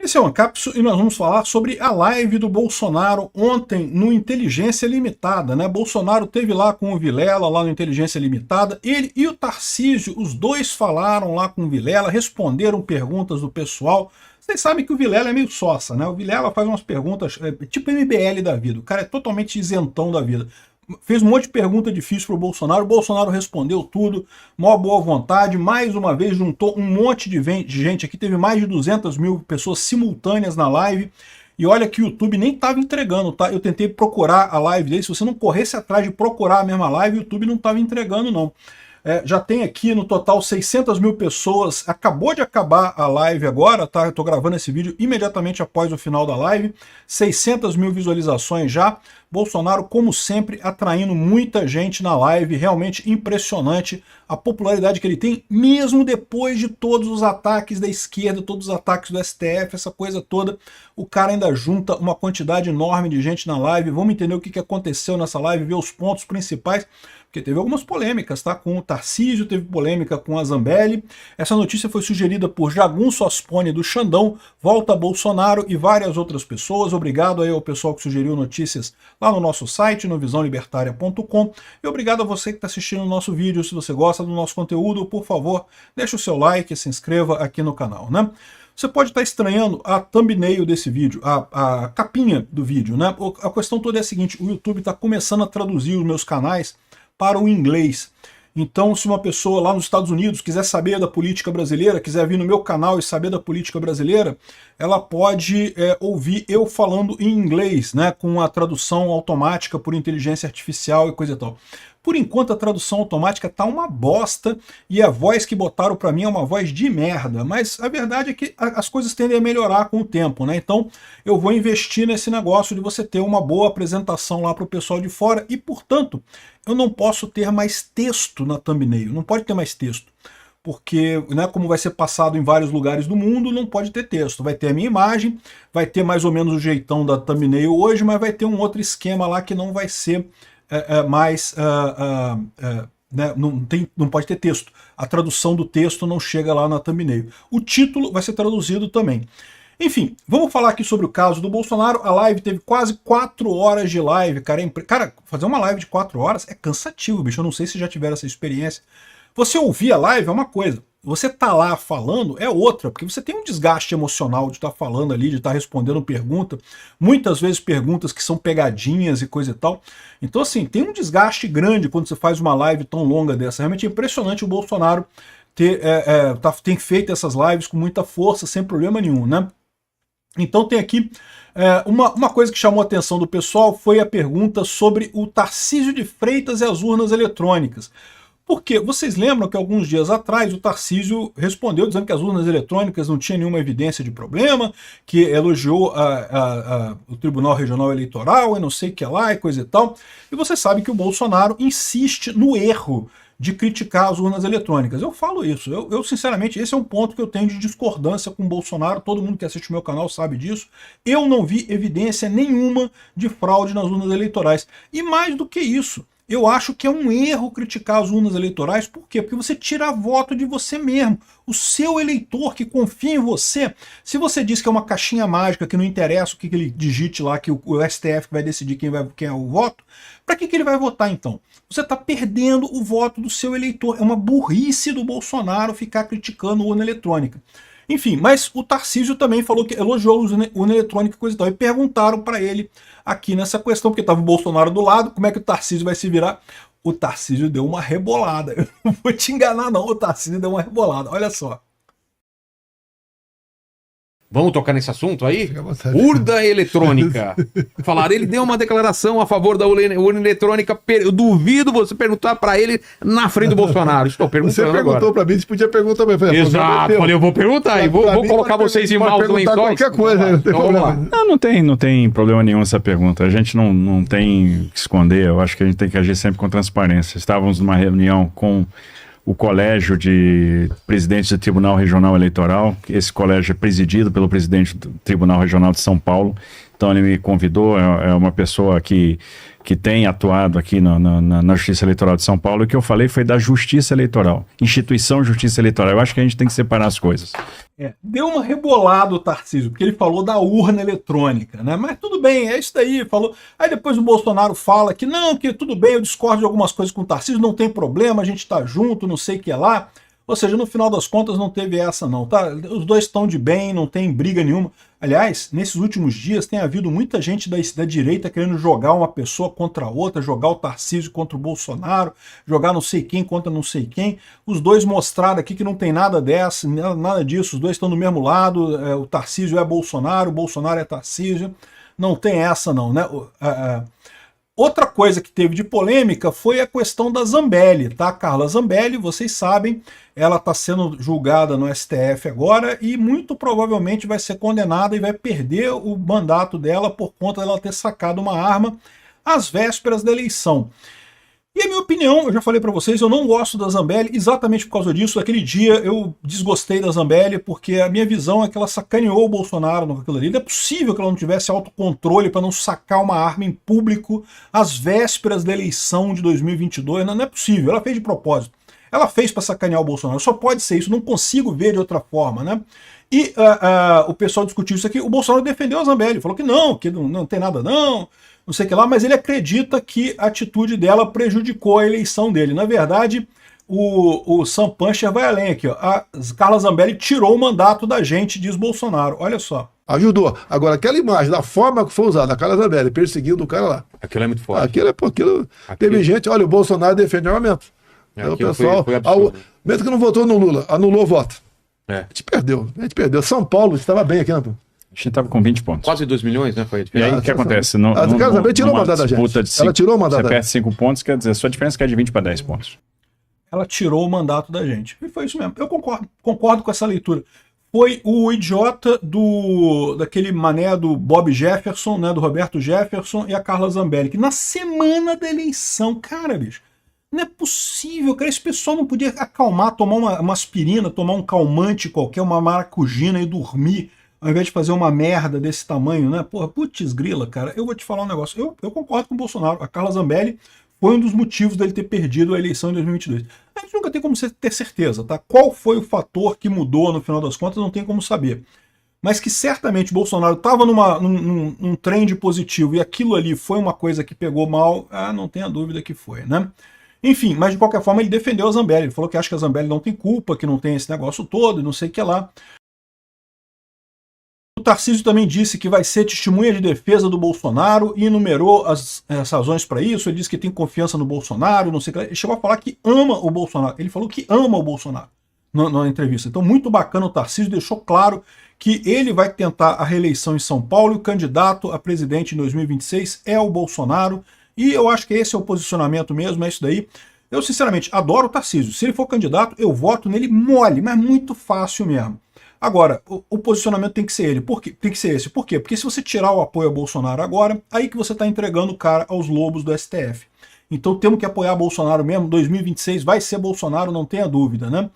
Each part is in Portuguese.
Esse é o Ancapsu e nós vamos falar sobre a live do Bolsonaro ontem no Inteligência Limitada, né? Bolsonaro teve lá com o Vilela, lá no Inteligência Limitada, ele e o Tarcísio, os dois falaram lá com o Vilela, responderam perguntas do pessoal. Vocês sabem que o Vilela é meio sossa, né? O Vilela faz umas perguntas, tipo MBL da vida, o cara é totalmente isentão da vida. Fez um monte de pergunta difícil para o Bolsonaro respondeu tudo, maior boa vontade, mais uma vez juntou um monte de gente aqui, teve mais de 200 mil pessoas simultâneas na live, e olha que o YouTube nem estava entregando, tá? Eu tentei procurar a live dele, se você não corresse atrás de procurar a mesma live, o YouTube não estava entregando não. Já tem aqui no total 600 mil pessoas, acabou de acabar a live agora, tá? Eu tô gravando esse vídeo imediatamente após o final da live, 600 mil visualizações já, Bolsonaro, como sempre, atraindo muita gente na live, realmente impressionante a popularidade que ele tem, mesmo depois de todos os ataques da esquerda, todos os ataques do STF, essa coisa toda, o cara ainda junta uma quantidade enorme de gente na live. Vamos entender o que aconteceu nessa live, ver os pontos principais, porque teve algumas polêmicas, tá? Com o Tarcísio, teve polêmica com a Zambelli. Essa notícia foi sugerida por Jagunço Aspone do Xandão, Volta Bolsonaro e várias outras pessoas. Obrigado aí ao pessoal que sugeriu notícias lá no nosso site, no visãolibertaria.com. E obrigado a você que está assistindo o nosso vídeo. Se você gosta do nosso conteúdo, por favor, deixe o seu like e se inscreva aqui no canal, né? Você pode estar estranhando a thumbnail desse vídeo, a capinha do vídeo, né? A questão toda é a seguinte, o YouTube está começando a traduzir os meus canais para o inglês. Então, se uma pessoa lá nos Estados Unidos quiser saber da política brasileira, quiser vir no meu canal e saber da política brasileira, ela pode ouvir eu falando em inglês, né, com a tradução automática por inteligência artificial e coisa e tal. Por enquanto a tradução automática tá uma bosta e a voz que botaram para mim é uma voz de merda, mas a verdade é que as coisas tendem a melhorar com o tempo, né? Então eu vou investir nesse negócio de você ter uma boa apresentação lá para o pessoal de fora e, portanto, eu não posso ter mais texto na thumbnail, não pode ter mais texto. Porque, né, como vai ser passado em vários lugares do mundo, não pode ter texto. Vai ter a minha imagem, vai ter mais ou menos o jeitão da thumbnail hoje, mas vai ter um outro esquema lá que não vai ser né, não pode ter texto. A tradução do texto não chega lá na thumbnail. O título vai ser traduzido também. Enfim, vamos falar aqui sobre o caso do Bolsonaro. A live teve quase 4 horas de live, cara. Cara, fazer uma live de 4 horas é cansativo, bicho. Eu não sei se já tiveram essa experiência. Você ouvir a live é uma coisa, você tá lá falando é outra, porque você tem um desgaste emocional de estar falando ali, de estar respondendo pergunta, muitas vezes perguntas que são pegadinhas e coisa e tal. Então assim, tem um desgaste grande quando você faz uma live tão longa dessa. Realmente é impressionante o Bolsonaro tem feito essas lives com muita força, sem problema nenhum, né? Então tem aqui uma coisa que chamou a atenção do pessoal foi a pergunta sobre o Tarcísio de Freitas e as urnas eletrônicas. Porque vocês lembram que alguns dias atrás o Tarcísio respondeu dizendo que as urnas eletrônicas não tinham nenhuma evidência de problema, que elogiou o Tribunal Regional Eleitoral e não sei o que lá e coisa e tal. E você sabe que o Bolsonaro insiste no erro de criticar as urnas eletrônicas. Eu falo isso, eu sinceramente, esse é um ponto que eu tenho de discordância com o Bolsonaro, todo mundo que assiste o meu canal sabe disso. Eu não vi evidência nenhuma de fraude nas urnas eleitorais. E mais do que isso, eu acho que é um erro criticar as urnas eleitorais. Por quê? Porque você tira voto de você mesmo. O seu eleitor que confia em você, se você diz que é uma caixinha mágica, que não interessa o que ele digite lá, que o STF vai decidir quem é o voto, para que ele vai votar então? Você está perdendo o voto do seu eleitor. É uma burrice do Bolsonaro ficar criticando a urna eletrônica. Enfim, mas o Tarcísio também falou que elogiou a urna eletrônica e coisa e tal. E perguntaram para ele aqui nessa questão, porque estava o Bolsonaro do lado, como é que o Tarcísio vai se virar? O Tarcísio deu uma rebolada. Eu não vou te enganar não, o Tarcísio deu uma rebolada. Olha só. Vamos tocar nesse assunto aí? Urna eletrônica. Falaram, ele deu uma declaração a favor da urna eletrônica. Eu duvido você perguntar para ele na frente do Bolsonaro. Estou perguntando agora. Você perguntou para mim, você podia perguntar para mim. Exato, falei, eu vou perguntar e vou colocar vocês em maus lençóis. Qualquer coisa, não tem problema. Não tem problema nenhum essa pergunta. A gente não tem que esconder. Eu acho que a gente tem que agir sempre com transparência. Estávamos numa reunião com o colégio de presidentes do Tribunal Regional Eleitoral. Esse colégio é presidido pelo presidente do Tribunal Regional de São Paulo. Então ele me convidou, é uma pessoa que tem atuado aqui na Justiça Eleitoral de São Paulo, e o que eu falei foi da Justiça Eleitoral, instituição Justiça Eleitoral. Eu acho que a gente tem que separar as coisas. Deu uma rebolada o Tarcísio, porque ele falou da urna eletrônica, né? Mas tudo bem, é isso daí, falou. Aí depois o Bolsonaro fala que não, que tudo bem, eu discordo de algumas coisas com o Tarcísio, não tem problema, a gente tá junto, não sei o que lá. Ou seja, no final das contas não teve essa não, tá? Os dois estão de bem, não tem briga nenhuma. Aliás, nesses últimos dias tem havido muita gente da direita querendo jogar uma pessoa contra a outra, jogar o Tarcísio contra o Bolsonaro, jogar não sei quem contra não sei quem. Os dois mostraram aqui que não tem nada dessa, nada disso, os dois estão do mesmo lado, o Tarcísio é Bolsonaro, o Bolsonaro é Tarcísio. Não tem essa não, né? Outra coisa que teve de polêmica foi a questão da Zambelli, tá? Carla Zambelli, vocês sabem, ela está sendo julgada no STF agora e muito provavelmente vai ser condenada e vai perder o mandato dela por conta dela ter sacado uma arma às vésperas da eleição. E a minha opinião, eu já falei para vocês, eu não gosto da Zambelli exatamente por causa disso. Aquele dia eu desgostei da Zambelli porque a minha visão é que ela sacaneou o Bolsonaro naquilo ali. Não é possível que ela não tivesse autocontrole para não sacar uma arma em público às vésperas da eleição de 2022. Não é possível, ela fez de propósito. Ela fez para sacanear o Bolsonaro, só pode ser isso, não consigo ver de outra forma, né? E o pessoal discutiu isso aqui, o Bolsonaro defendeu a Zambelli, falou que não tem nada não sei o que lá, mas ele acredita que a atitude dela prejudicou a eleição dele. Na verdade, o Sam Puncher vai além aqui, ó. A Carla Zambelli tirou o mandato da gente, diz Bolsonaro, olha só. Ajudou. Agora, aquela imagem, da forma que foi usada, a Carla Zambelli perseguindo o cara lá. Aquilo é muito forte. Aquilo. Teve gente, olha, o Bolsonaro defende o armamento. O pessoal, mesmo que não votou no Lula, anulou o voto. A gente perdeu. São Paulo estava bem aqui, né? A gente estava com 20 pontos. Quase 2 milhões, né? Foi a E diferença. aí o que acontece? A Carla Zambelli tirou o mandato da gente. Ela tirou o mandato Você da gente. perde 5 pontos, quer dizer, a sua diferença é de 20 para 10 pontos. Ela tirou o mandato da gente. E foi isso mesmo. Eu concordo com essa leitura. Foi o idiota daquele mané do Bob Jefferson, né, do Roberto Jefferson e a Carla Zambelli, que na semana da eleição, cara, bicho, não é possível, cara, esse pessoal não podia acalmar, tomar uma aspirina, tomar um calmante qualquer, uma maracujina e dormir, ao invés de fazer uma merda desse tamanho, né? Porra, putz grila, cara, eu vou te falar um negócio, eu concordo com o Bolsonaro, a Carla Zambelli foi um dos motivos dele ter perdido a eleição em 2022. A gente nunca tem como ter certeza, tá? Qual foi o fator que mudou no final das contas, não tem como saber. Mas que certamente Bolsonaro estava num trend positivo e aquilo ali foi uma coisa que pegou mal, não tenha dúvida que foi, né? Enfim, mas de qualquer forma ele defendeu a Zambelli, ele falou que acha que a Zambelli não tem culpa, que não tem esse negócio todo e não sei o que lá. O Tarcísio também disse que vai ser testemunha de defesa do Bolsonaro e enumerou as razões para isso. Ele disse que tem confiança no Bolsonaro, não sei o que lá. Ele chegou a falar que ama o Bolsonaro. Ele falou que ama o Bolsonaro na entrevista. Então, muito bacana, o Tarcísio deixou claro que ele vai tentar a reeleição em São Paulo e o candidato a presidente em 2026 é o Bolsonaro. E eu acho que esse é o posicionamento mesmo, é isso daí. Eu, sinceramente, adoro o Tarcísio. Se ele for candidato, eu voto nele mole, mas muito fácil mesmo. Agora, o posicionamento tem que ser ele. Tem que ser esse. Por quê? Porque se você tirar o apoio ao Bolsonaro agora, aí que você está entregando o cara aos lobos do STF. Então temos que apoiar Bolsonaro mesmo. 2026 vai ser Bolsonaro, não tenha dúvida, né?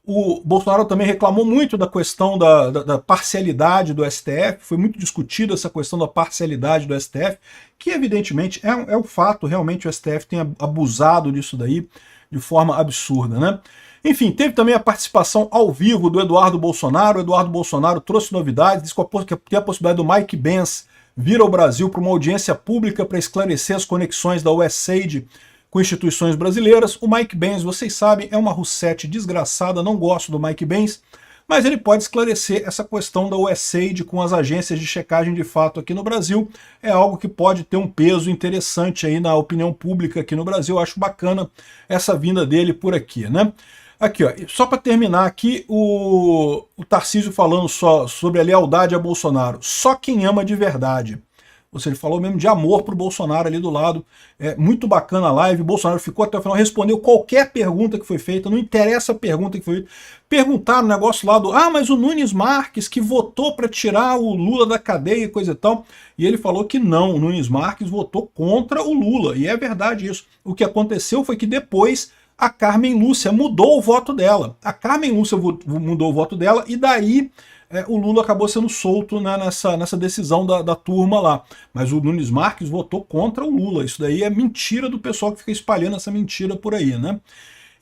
O Bolsonaro também reclamou muito da questão da parcialidade do STF, foi muito discutida essa questão da parcialidade do STF, que evidentemente é um fato, realmente o STF tem abusado disso daí de forma absurda, né? Enfim, teve também a participação ao vivo do Eduardo Bolsonaro. O Eduardo Bolsonaro trouxe novidades, disse que tem a possibilidade do Mike Benz vir ao Brasil para uma audiência pública para esclarecer as conexões da USAID com instituições brasileiras. O Mike Benz, vocês sabem, é uma Roussete desgraçada, não gosto do Mike Benz, mas ele pode esclarecer essa questão da USAID com as agências de checagem de fato aqui no Brasil. É algo que pode ter um peso interessante aí na opinião pública aqui no Brasil. Eu acho bacana essa vinda dele por aqui, né? Aqui, ó, só para terminar aqui, o Tarcísio falando só sobre a lealdade a Bolsonaro. Só quem ama de verdade. Ou seja, ele falou mesmo de amor pro Bolsonaro ali do lado. É muito bacana a live. O Bolsonaro ficou até o final, respondeu qualquer pergunta que foi feita, não interessa a pergunta que foi feita. Perguntaram o negócio lá do, mas o Nunes Marques que votou para tirar o Lula da cadeia e coisa e tal. E ele falou que não, o Nunes Marques votou contra o Lula. E é verdade isso. O que aconteceu foi que depois a Carmen Lúcia mudou o voto dela. A Carmen Lúcia mudou o voto dela e daí o Lula acabou sendo solto, né, nessa decisão da turma lá. Mas o Nunes Marques votou contra o Lula. Isso daí é mentira do pessoal que fica espalhando essa mentira por aí, né?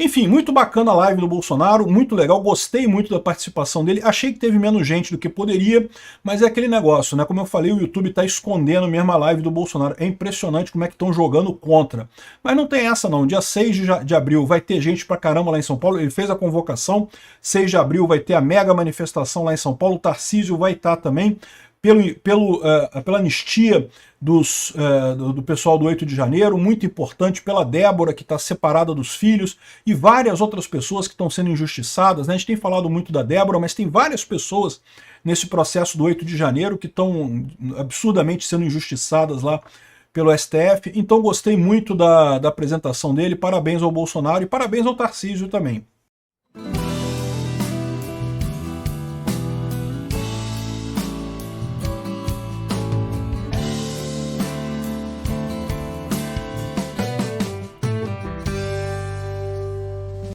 Enfim, muito bacana a live do Bolsonaro, muito legal, gostei muito da participação dele, achei que teve menos gente do que poderia, mas é aquele negócio, né? Como eu falei, o YouTube tá escondendo mesmo a live do Bolsonaro, é impressionante como é que estão jogando contra. Mas não tem essa não, dia 6 de abril vai ter gente pra caramba lá em São Paulo, ele fez a convocação, 6 de abril vai ter a mega manifestação lá em São Paulo, o Tarcísio vai estar também, pela anistia do pessoal do 8 de janeiro, muito importante, pela Débora, que está separada dos filhos, e várias outras pessoas que estão sendo injustiçadas, né? A gente tem falado muito da Débora, mas tem várias pessoas nesse processo do 8 de janeiro que estão absurdamente sendo injustiçadas lá pelo STF. Então gostei muito da apresentação dele, parabéns ao Bolsonaro e parabéns ao Tarcísio também.